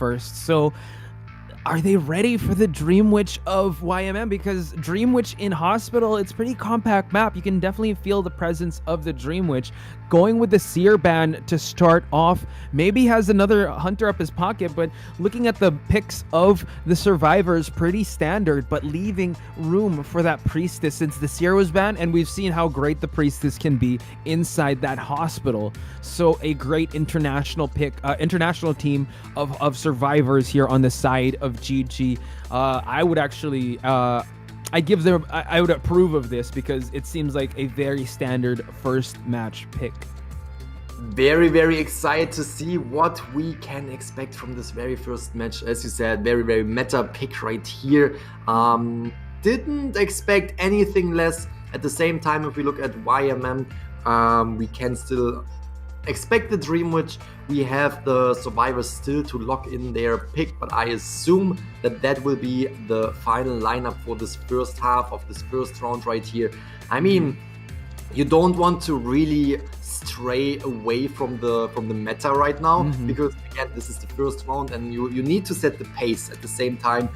first. So are they ready for the Dream Witch of YMM? Because Dream Witch in Hospital, it's pretty compact map. You can definitely feel the presence of the Dream Witch. Going with the Seer ban to start off, maybe has another Hunter up his pocket, but looking at the picks of the survivors, pretty standard, but leaving room for that Priestess since the Seer was banned, and we've seen how great the Priestess can be inside that hospital. So a great international pick, international team of survivors here on the side of GG. I would actually I would approve of this because it seems like a very standard first match pick. Very, very excited to see what we can expect from this very first match. As you said, very, very meta pick right here. Didn't expect anything less. At the same time, if we look at YMM, we can still expect the Dream Witch. We have the survivors still to lock in their pick, but I assume that that will be the final lineup for this first half of this first round right here. I mean, you don't want to really stray away from the meta right now, because again, this is the first round and you need to set the pace. At the same time,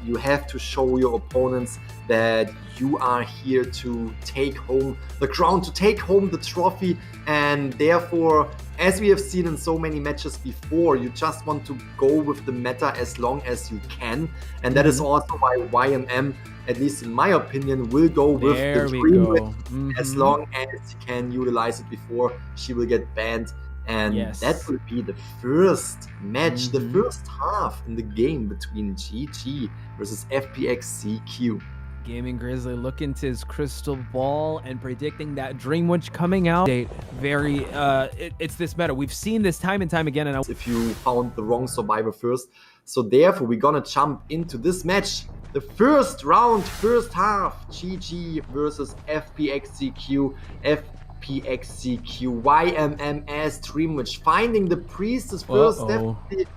you have to show your opponents that you are here to take home the crown, to take home the trophy, and therefore, as we have seen in so many matches before, you just want to go with the meta as long as you can, and that is also why YMM, at least in my opinion, will go with the Dream Witch as long as you can utilize it before she will get banned. And that will be the first match, the first half in the game between GG versus FPX.ZQ. Gaming Grizzly looking to his crystal ball and predicting that Dream Witch coming out. Very, it's this meta. We've seen this time and time again. And if you found the wrong survivor first, so therefore we're gonna jump into this match. The first round, first half, GG versus FPX.ZQ. FPX.ZQ, YMM as Dream Witch, finding the Priestess first. Definitely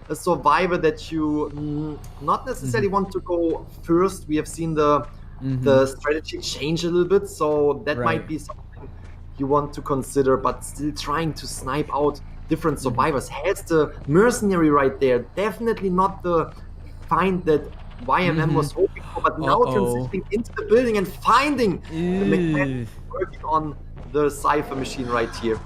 a survivor that you not necessarily want to go first. We have seen the strategy change a little bit, so that might be something you want to consider, but still trying to snipe out different survivors. Has the mercenary right there, definitely not the find that YMM was hoping for, but now transitioning into the building and finding the mechanic working on the Cypher machine right here.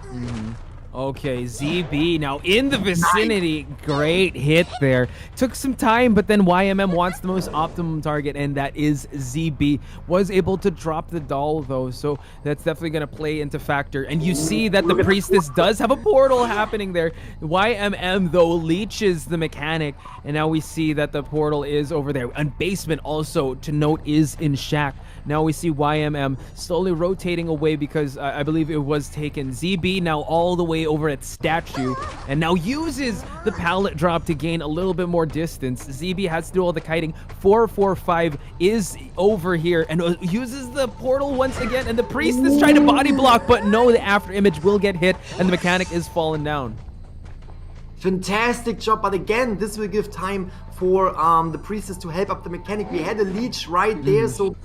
Okay, ZB now in the vicinity. Great hit there. Took some time, but then YMM wants the most optimum target, and that is ZB. Was able to drop the doll though, so that's definitely going to play into factor. And you see that the Priestess does have a portal happening there. YMM though leeches the mechanic, and now we see that the portal is over there. And basement also to note is in Shack. Now we see YMM slowly rotating away because I believe it was taken. ZB now all the way over at Statue, and now uses the pallet drop to gain a little bit more distance. ZB has to do all the kiting. 445 is over here and uses the portal once again, and the Priestess trying to body block, but no, the after image will get hit and the mechanic is fallen down. Fantastic job, but again, this will give time for the Priestess to help up the mechanic. We had a leech right there, so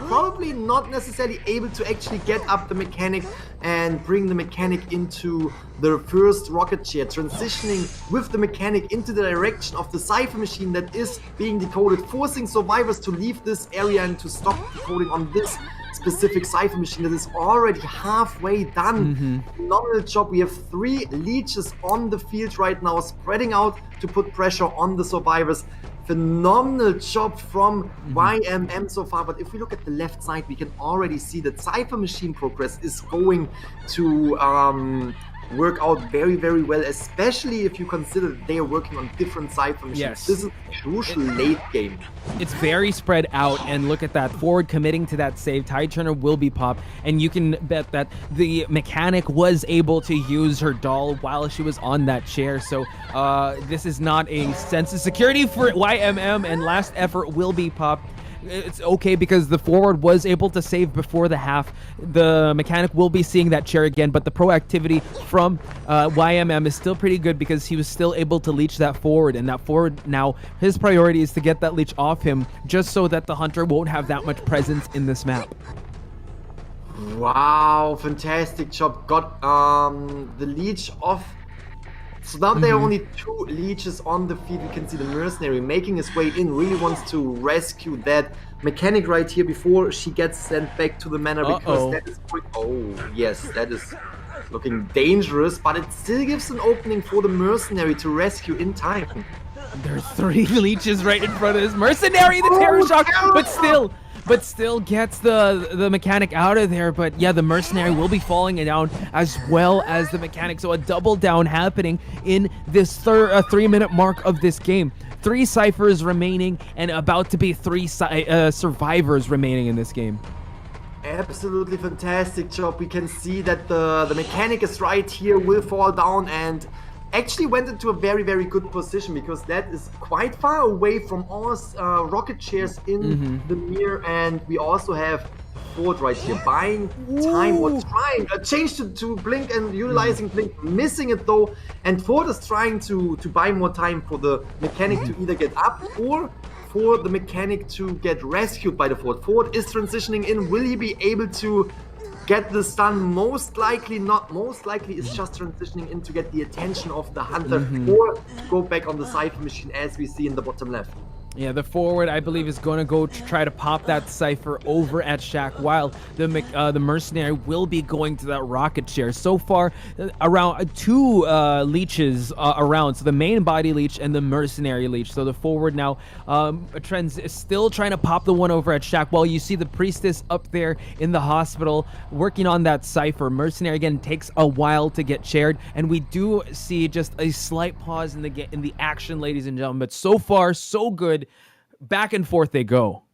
probably not necessarily able to actually get up the mechanic and bring the mechanic into the first rocket chair, transitioning with the mechanic into the direction of the Cypher machine that is being decoded, forcing survivors to leave this area and to stop decoding on this specific Cypher machine that is already halfway done. Phenomenal job. We have 3 leeches on the field right now, spreading out to put pressure on the survivors. Phenomenal job from YMM so far, but if we look at the left side, we can already see that Cypher machine progress is going to work out very, very well, especially if you consider that they are working on different Cypher machines. This is crucial late game. It's very spread out, and look at that. Forward committing to that save. Tide Turner will be popped, and you can bet that the mechanic was able to use her doll while she was on that chair. So this is not a sense of security for YMM, and last effort will be popped. It's okay because the forward was able to save before the half. The mechanic will be seeing that chair again, but the proactivity from YMM is still pretty good because he was still able to leech that forward, and that forward now, his priority is to get that leech off him just so that the Hunter won't have that much presence in this map. Wow, fantastic job. Got the leech off So now there are only 2 leeches on the field. We can see the mercenary making his way in, really wants to rescue that mechanic right here before she gets sent back to the manor, because that is going, oh yes, that is looking dangerous, but it still gives an opening for the mercenary to rescue in time. There are 3 leeches right in front of this mercenary, the terror shock, but still gets the mechanic out of there. But yeah, the mercenary will be falling down as well as the mechanic. So a double down happening in this 3-minute mark of this game. 3 ciphers remaining and about to be 3 survivors remaining in this game. Absolutely fantastic job. We can see that the mechanic is right here, will fall down, and actually went into a very, very good position, because that is quite far away from all rocket chairs in the mirror. And we also have Ford right here buying time or trying a change to blink and utilizing blink, missing it though. And Ford is trying to buy more time for the mechanic to either get up or for the mechanic to get rescued by the Ford. Ford is transitioning in. Will he be able to get the stun? Most likely not. Most likely is just transitioning in to get the attention of the hunter or go back on the cipher machine, as we see in the bottom left. Yeah, the forward, I believe, is going to go to try to pop that cipher over at Shaq, while the mercenary will be going to that rocket chair. So far, around 2 leeches around, so the main body leech and the mercenary leech. So the forward now is still trying to pop the one over at Shaq, while you see the priestess up there in the hospital working on that cipher. Mercenary again takes a while to get chaired, and we do see just a slight pause in the action, ladies and gentlemen. But so far, so good. Back and forth they go.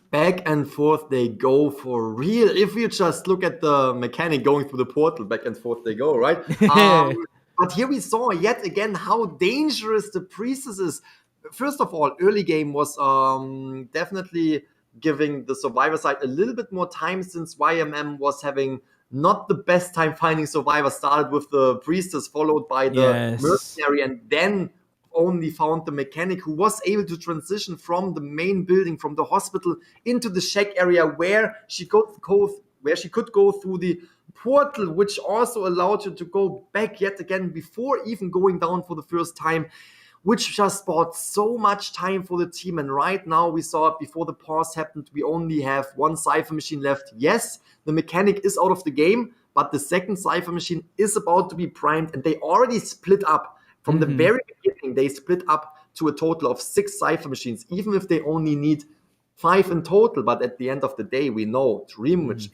Back and forth they go for real. If you just look at the mechanic going through the portal, back and forth they go, right? But here we saw yet again how dangerous the priestess is. First of all, early game was definitely giving the survivor side a little bit more time, since YMM was having not the best time finding survivors. Started with the priestess, followed by the mercenary, and then only found the mechanic, who was able to transition from the main building, from the hospital, into the shack area where she could go through the portal, which also allowed her to go back yet again before even going down for the first time, which just bought so much time for the team. And right now, we saw it before the pause happened, we only have 1 cipher machine left. Yes, the mechanic is out of the game, but the second cipher machine is about to be primed, and they already split up. From the very beginning, they split up to a total of 6 cipher machines, even if they only need 5 in total. But at the end of the day, we know Dreamwitch,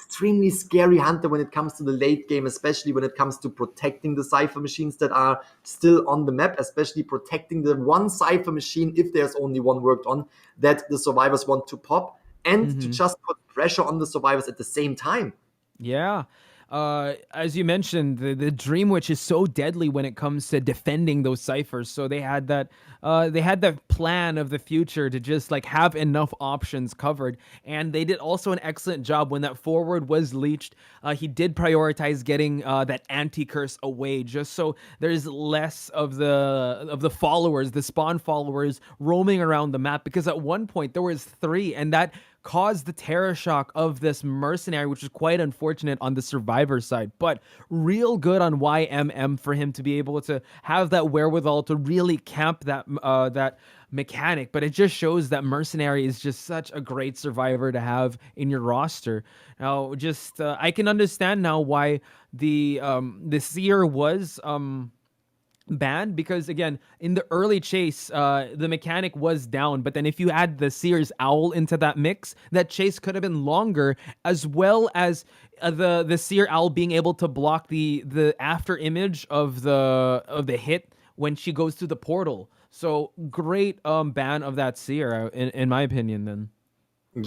extremely scary hunter when it comes to the late game, especially when it comes to protecting the cipher machines that are still on the map, especially protecting the 1 cipher machine, if there's only 1 worked on, that the survivors want to pop, and to just put pressure on the survivors at the same time. Yeah. As you mentioned, the Dreamwitch is so deadly when it comes to defending those ciphers. So they had that plan of the future to just like have enough options covered, and they did also an excellent job when that forward was leached. He did prioritize getting that anti-curse away, just so there's less of the followers, the spawn followers, roaming around the map. Because at one point there was 3, and that caused the terror shock of this mercenary, which is quite unfortunate on the survivor side, but real good on YMM for him to be able to have that wherewithal to really camp that mechanic. But it just shows that mercenary is just such a great survivor to have in your roster. Now, just I can understand now why the seer was banned, because again, in the early chase, the mechanic was down, but then if you add the Seer's Owl into that mix, that chase could have been longer, as well as the Seer Owl being able to block the after image of the hit when she goes through the portal. So great ban of that Seer, in my opinion then.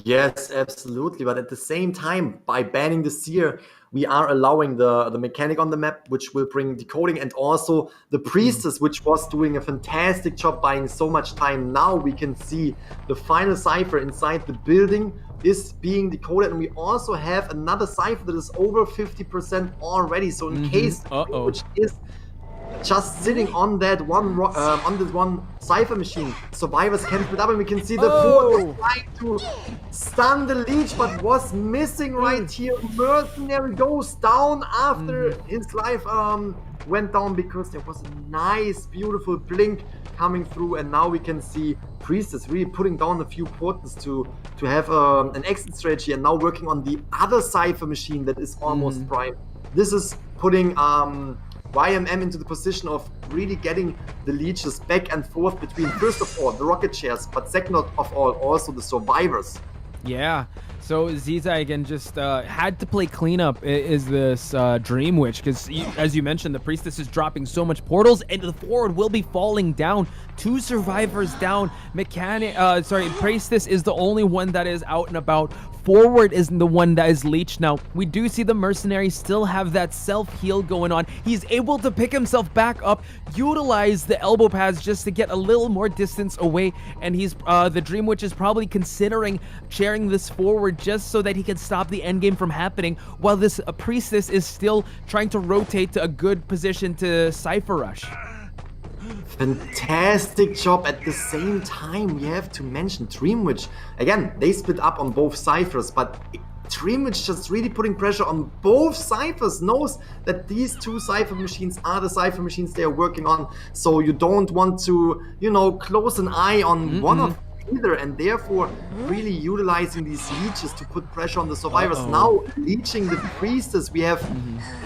Yes, absolutely. But at the same time, by banning the Seer, we are allowing the mechanic on the map, which will bring decoding, and also the priestess, which was doing a fantastic job buying so much time. Now we can see the final cipher inside the building is being decoded, and we also have another cipher that is over 50% already. So in case which is just sitting on that one cipher machine, survivors can split up, and we can see the Ford trying to stun the leech, but was missing right here. Mercenary goes down after his life went down because there was a nice, beautiful blink coming through, and now we can see Priestess really putting down a few portals to have an exit strategy, and now working on the other Cypher machine that is almost prime. This is putting YMM into the position of really getting the leeches back and forth between, first of all, the rocket chairs, but second of all, also the survivors. Yeah. So Zizai again just had to play cleanup is this Dream Witch, because as you mentioned, the Priestess is dropping so much portals and the forward will be falling down. 2 survivors down. Priestess is the only one that is out and about. Forward is the one that is leeched now. We do see the mercenary still have that self-heal going on. He's able to pick himself back up, utilize the elbow pads just to get a little more distance away, and he's the Dream Witch is probably considering sharing this forward just so that he can stop the endgame from happening, while this Priestess is still trying to rotate to a good position to Cypher Rush. Fantastic job. At the same time, we have to mention Dream Witch. Again, they split up on both Cyphers, but Dream Witch just really putting pressure on both Cyphers, knows that these 2 Cypher machines are the Cypher machines they are working on, so you don't want to, you know, close an eye on one of either, and therefore really utilizing these leeches to put pressure on the survivors. Now leeching the Priestess. We have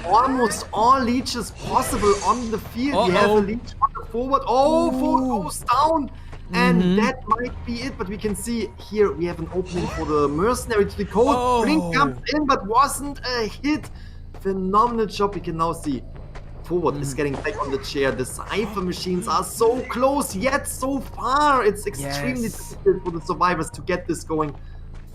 almost all leeches possible on the field. We have a leech on the forward. Forward goes down, and that might be it. But we can see here we have an opening for the mercenary to the code. Blink comes in, but wasn't a hit. Phenomenal job. We can now see forward is getting back on the chair. The Cypher machines are so close, yet so far. It's extremely difficult for the survivors to get this going.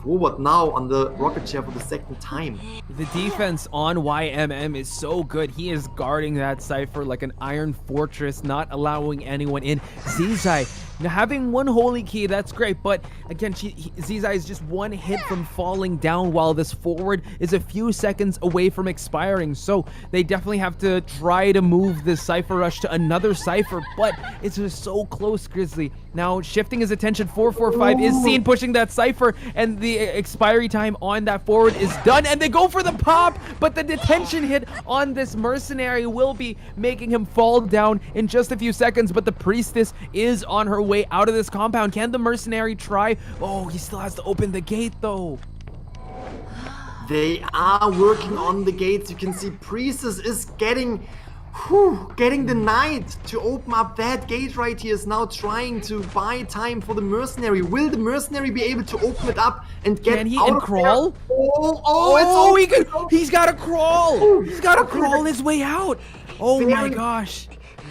Forward now on the rocket chair for the second time. The defense on YMM is so good. He is guarding that Cypher like an iron fortress, not allowing anyone in. Zizai, now having 1 holy key, that's great, but again, Zizai is just 1 hit from falling down, while this forward is a few seconds away from expiring. So they definitely have to try to move this Cypher Rush to another Cypher, but it's just so close, Grizzly. Now shifting his attention, 445 is seen pushing that Cypher, and the expiry time on that forward is done, and they go for the pop, but the detention hit on this mercenary will be making him fall down in just a few seconds. But the Priestess is on her way out of this compound. Can the mercenary try? Oh, he still has to open the gate though. They are working on the gates. You can see Priestess is getting the knight to open up that gate right here. Is now trying to buy time for the mercenary. Will the mercenary be able to open it up and get out of crawl? There? He's got to crawl. He's got to crawl his way out. Oh my gosh.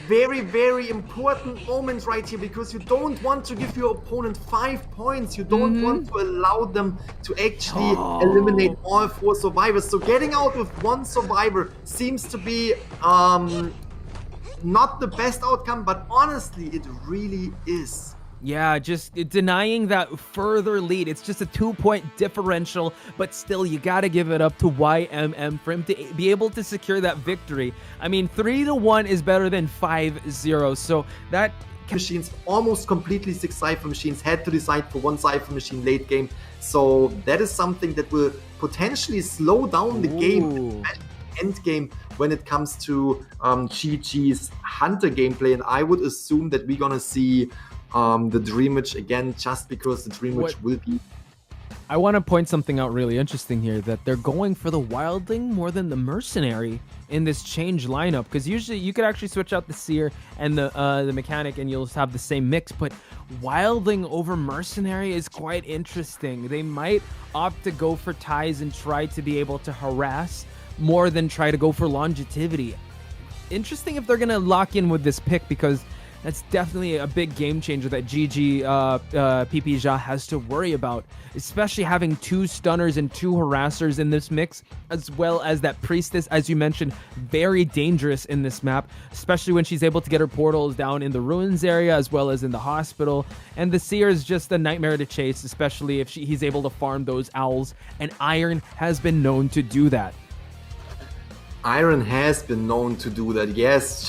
Very, very important moments right here, because you don't want to give your opponent 5 points. You don't want to allow them to actually eliminate all 4 survivors. So getting out with 1 survivor seems to be not the best outcome, but honestly, it really is. Yeah, just denying that further lead. It's just a 2-point differential, but still, you gotta give it up to YMM for him to be able to secure that victory. I mean, 3-1 is better than 5-0, so that... Machines, almost completely 6 Cypher machines, had to decide for 1 Cypher machine late game. So that is something that will potentially slow down the game, end game, when it comes to GG's Hunter gameplay. And I would assume that we're gonna see the Dream Witch again, just because the Dream Witch will be... I want to point something out really interesting here, that they're going for the Wildling more than the Mercenary in this change lineup, because usually you could actually switch out the Seer and the Mechanic and you'll have the same mix, but Wildling over Mercenary is quite interesting. They might opt to go for ties and try to be able to harass more than try to go for longevity. Interesting if they're going to lock in with this pick, because that's definitely a big game changer that GG PPXIA has to worry about, especially having 2 stunners and 2 harassers in this mix, as well as that Priestess, as you mentioned, very dangerous in this map, especially when she's able to get her portals down in the ruins area as well as in the hospital. And the Seer is just a nightmare to chase, especially if he's able to farm those owls, and Iron has been known to do that. Iron has been known to do that, yes.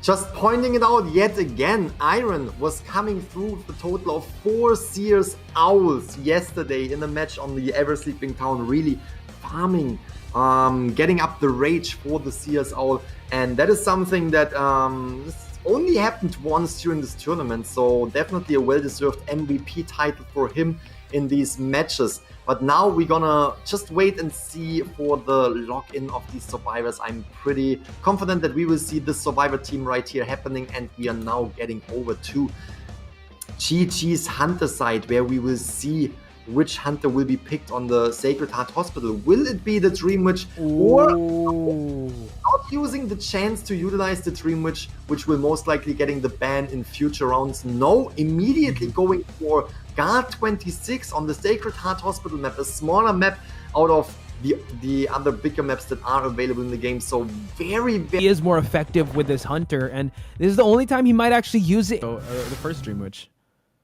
Just pointing it out yet again, Iron was coming through with a total of 4 Seers Owls yesterday in a match on the Ever Sleeping Town, really farming getting up the rage for the Sears Owl, and that is something that only happened once during this tournament, so definitely a well-deserved MVP title for him in these matches. But now we're gonna just wait and see for the lock-in of these survivors. I'm pretty confident that we will see this survivor team right here happening, and we are now getting over to GG's Hunter side, where we will see which Hunter will be picked on the Sacred Heart Hospital. Will it be the Dream Witch, or not using the chance to utilize the Dream Witch, which will most likely getting the ban in future rounds? No, immediately going for Guard 26 on the Sacred Heart Hospital map, a smaller map out of the other bigger maps that are available in the game. So very he is more effective with this Hunter, and this is the only time he might actually use it. So, the first Dream Witch.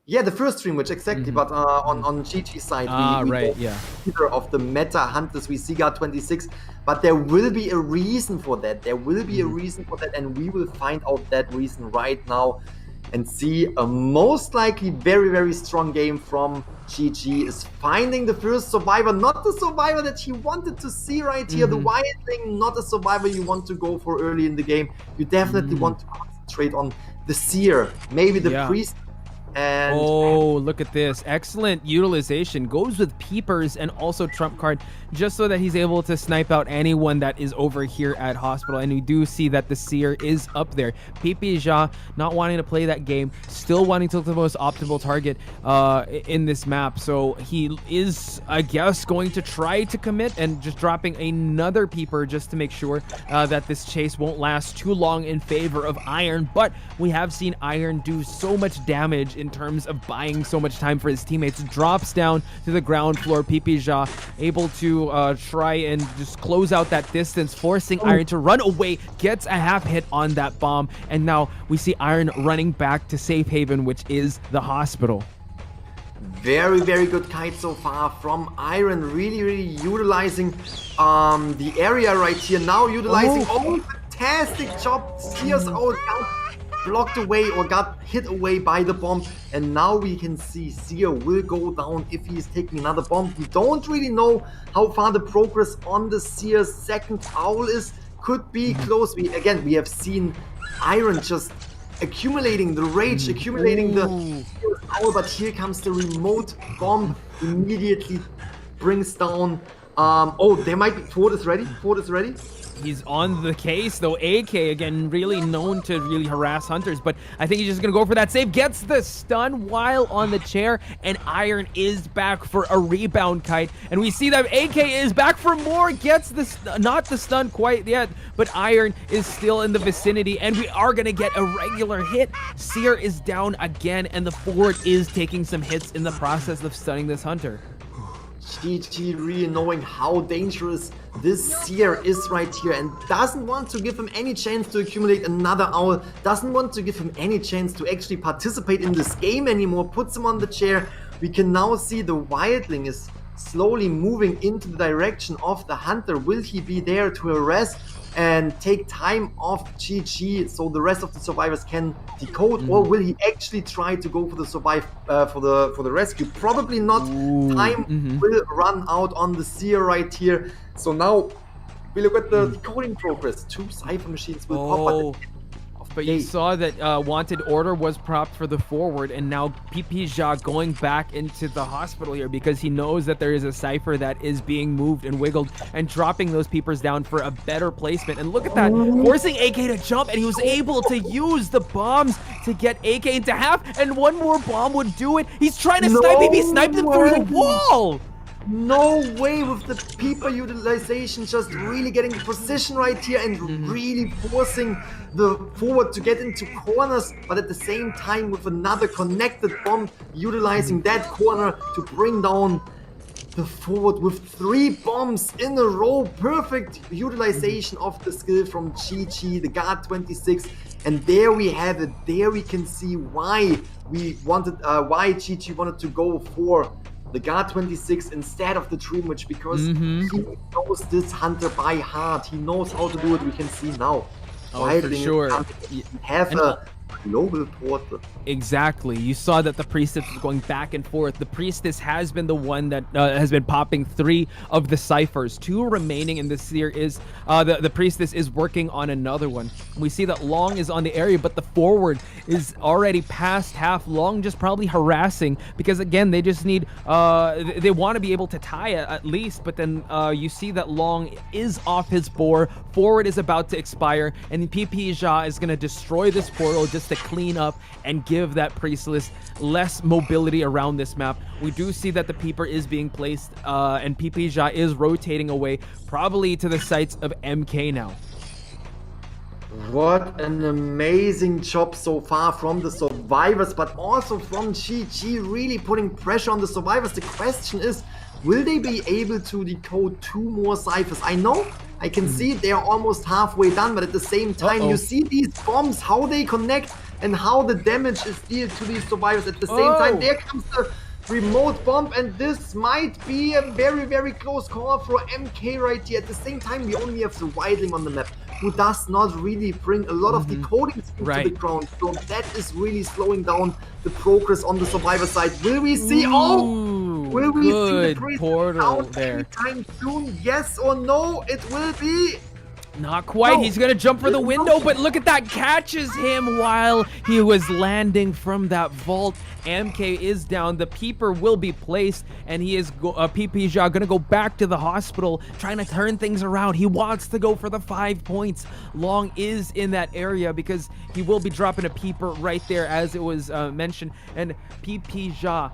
Yeah, the first Dream Witch, exactly. But on GG's side, we right, yeah. Either of the meta Hunters, we see Guard 26, but there will be a reason for that. There will be a reason for that, and we will find out that reason right now and see a most likely very, very strong game from GG is finding the first survivor, not the survivor that he wanted to see right here, the Wildling, not a survivor you want to go for early in the game. You definitely want to concentrate on the Seer, maybe the Priest. And oh, look at this. Excellent utilization. Goes with Peepers and also Trump card, just so that he's able to snipe out anyone that is over here at Hospital. And we do see that the Seer is up there. PPXIA not wanting to play that game, still wanting to look the most optimal target in this map. So he is, I guess, going to try to commit and just dropping another Peeper just to make sure that this chase won't last too long in favor of Iron. But we have seen Iron do so much damage in terms of buying so much time for his teammates. Drops down to the ground floor. PPXIA able to try and just close out that distance, forcing Iron to run away, gets a half hit on that bomb, and now we see Iron running back to safe haven, which is the Hospital. Very, very good kite so far from Iron, really utilizing the area right here, now utilizing fantastic job. Sears out, blocked away or got hit away by the bomb, and now we can see Seer will go down if he is taking another bomb. We don't really know how far the progress on the Seer's second owl is. Could be close. We have seen Iron just accumulating the rage, accumulating the Seer's owl, but here comes the remote bomb, immediately brings down there might be Ford is ready. He's on the case, though. AK, again, really known to really harass Hunters, but I think he's just going to go for that save. Gets the stun while on the chair, and Iron is back for a rebound kite. And we see that AK is back for more. Gets the, not the stun quite yet, but Iron is still in the vicinity, and we are going to get a regular hit. Seer is down again, and the Ford is taking some hits in the process of stunning this Hunter. GG really knowing how dangerous this Seer is right here, and doesn't want to give him any chance to accumulate another owl, doesn't want to give him any chance to actually participate in this game anymore, puts him on the chair. We can now see the Wildling is slowly moving into the direction of the Hunter. Will he be there to harass and take time off GG so the rest of the survivors can decode, or will he actually try to go for the for the rescue? Probably not. Time will run out on the Seer right here. So now we look at the decoding progress. 2 Cypher machines will pop, but you saw that Wanted Order was propped for the forward, and now PPXIA going back into the Hospital here because he knows that there is a Cypher that is being moved and wiggled, and dropping those Peepers down for a better placement. And look at that, forcing AK to jump, and he was able to use the bombs to get AK into half, and one more bomb would do it. He's trying to snipe him, he sniped him through the wall! No way, with the Peeper utilization, just really getting the position right here and really forcing the forward to get into corners, but at the same time with another connected bomb, utilizing that corner to bring down the forward with 3 bombs in a row. Perfect utilization of the skill from GG, the Guard 26. And there we have it. There we can see why why GG wanted to go for the Guard 26 instead of the Dream Witch, because he knows this Hunter by heart. He knows how to do it. We can see now. For sure. Have a global portal. Exactly. You saw that the Priestess was going back and forth. The Priestess has been the one that has been popping 3 of the ciphers. 2 remaining in this year is the Priestess is working on another one. We see that Long is on the area, but the forward is already past half. Long just probably harassing because again they just need they want to be able to tie it at least, but then you see that Long is off his board. Forward is about to expire, and PPXIA is going to destroy this portal just to clean up and give that Priestess less mobility around this map. We do see that the Peeper is being placed and PPXIA is rotating away, probably to the sites of MK now. What an amazing job so far from the survivors, but also from GG, really putting pressure on the survivors. The question is, will they be able to decode 2 more ciphers? I know, I can see they are almost halfway done, but at the same time, you see these bombs, how they connect and how the damage is dealt to these survivors. At the same time, there comes the remote bomb, and this might be a very, very close call for MK right here. At the same time, we only have the Wildling on the map, who does not really bring a lot of decoding speed to the ground. So that is really slowing down the progress on the survivor side. Will we see? Will we see the portal there anytime soon? Yes or no? It will be. Not quite. He's gonna jump for the window, but look at that, catches him while he was landing from that vault. MK is down. The Peeper will be placed, and he is PPXIA gonna go back to the hospital, trying to turn things around. He wants to go for the 5 points. Long is in that area because he will be dropping a Peeper right there, as it was mentioned, and PPXIA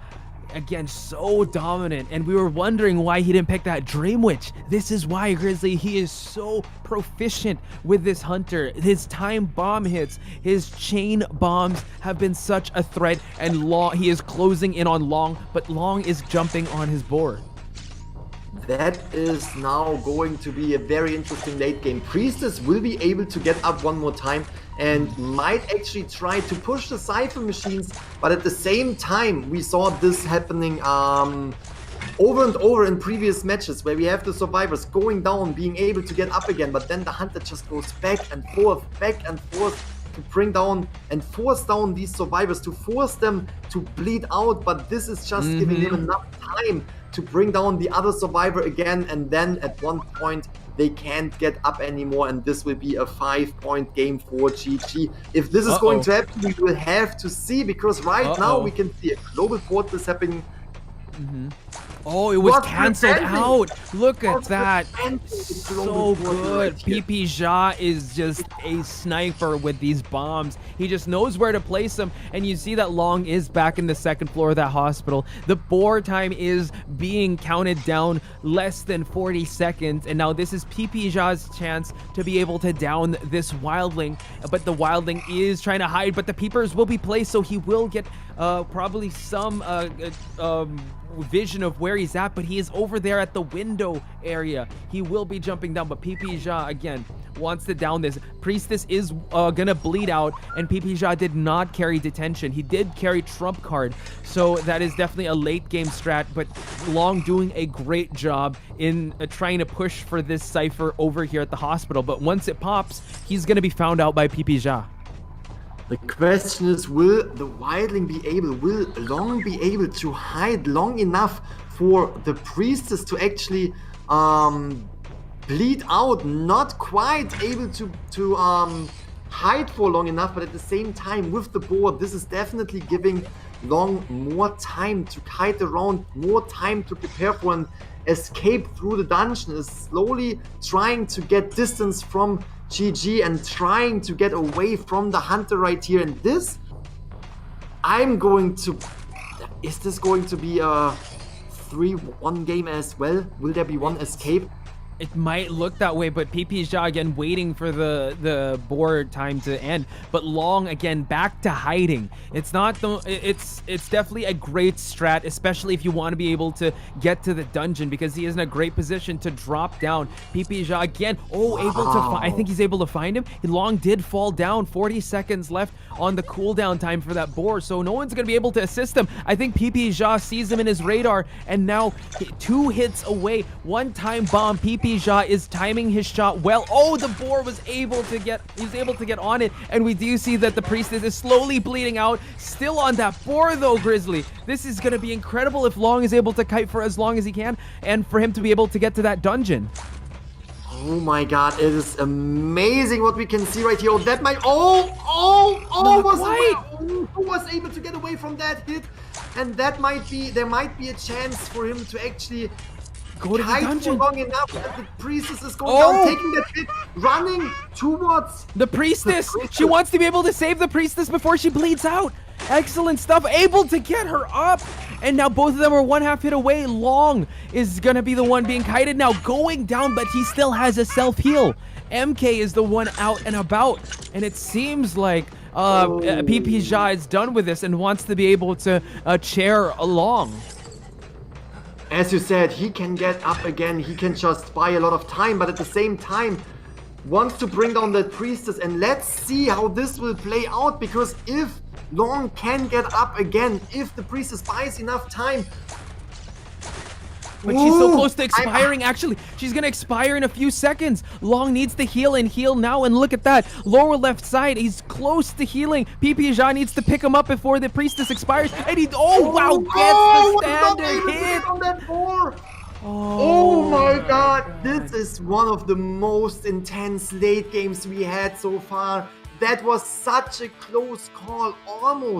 again so dominant, and we were wondering why he didn't pick that Dream Witch. This is why, Grizzly, he is so proficient with this hunter. His time bomb hits, his chain bombs have been such a threat, and he is closing in on Long, but Long is jumping on his board. That is now going to be a very interesting late game. Priestess will be able to get up one more time and might actually try to push the Cypher machines, but at the same time we saw this happening over and over in previous matches, where we have the survivors going down, being able to get up again, but then the hunter just goes back and forth to bring down and force down these survivors, to force them to bleed out, but this is just giving him enough time to bring down the other survivor again, and then at one point they can't get up anymore, and this will be a 5-point game for GG. If this is going to happen, we will have to see, because right now we can see a global portal is happening. Oh, it was cancelled out. Look at that. So good. PPXIA is just a sniper with these bombs. He just knows where to place them. And you see that Long is back in the second floor of that hospital. The board time is being counted down, less than 40 seconds. And now this is PPXIA's chance to be able to down this Wildling. But the Wildling is trying to hide, but the Peepers will be placed, so he will get probably some vision of where he's at, but he is over there at the window area. He will be jumping down, but PPXIA again wants to down this. Priestess is gonna bleed out, and PPXIA did not carry detention. He did carry trump card, so that is definitely a late game strat, but Long doing a great job in trying to push for this cipher over here at the hospital, but once it pops, he's gonna be found out by PPXIA. The question is, will the Wildling be able, will Long be able to hide long enough for the Priestess to actually bleed out? Not quite able to hide for long enough, but at the same time with the board, this is definitely giving Long more time to hide around, more time to prepare for an escape through the dungeon, is slowly trying to get distance from GG and trying to get away from the hunter right here. And this, is this going to be a 3-1 game as well? Will there be one escape? It might look that way, but PPXIA again waiting for the board time to end. But Long again back to hiding. It's not the it's definitely a great strat, especially if you want to be able to get to the dungeon, because he is in a great position to drop down. PPXIA again, able to I think he's able to find him. Long did fall down. 40 seconds left on the cooldown time for that board, so no one's gonna be able to assist him. I think PPXIA sees him in his radar, and now 2 hits away. One time bomb. PPXIA PPXIA is timing his shot well. Oh, the boar was able to get on it, and we do see that the priestess is slowly bleeding out. Still on that boar though, Grizzly. This is gonna be incredible if Long is able to kite for as long as he can, and for him to be able to get to that dungeon. Oh my god, it is amazing what we can see right here. Oh, that might... Who was able to get away from that hit? And that might be... There might be a chance for him to actually go to the dungeon for long enough that the priestess is going down, taking that hit, running towards the priestess. She wants to be able to save the priestess before she bleeds out. Excellent stuff. Able to get her up. And now both of them are 1/2 hit away. Long is going to be the one being kited now, going down, but he still has a self-heal. MK is the one out and about. And it seems like PPXIA is done with this and wants to be able to chair along. As you said, he can get up again. He can just buy a lot of time, but at the same time, wants to bring down that priestess. And let's see how this will play out, because if Long can get up again, if the priestess buys enough time. But she's so close to expiring. Actually, she's gonna expire in a few seconds. Long needs to heal and heal now, and look at that. Lower left side, he's close to healing. PPXIA needs to pick him up before the priestess expires, and he, gets the standard hit. On that boar. Oh my god, this is one of the most intense late games we had so far. That was such a close call, almost.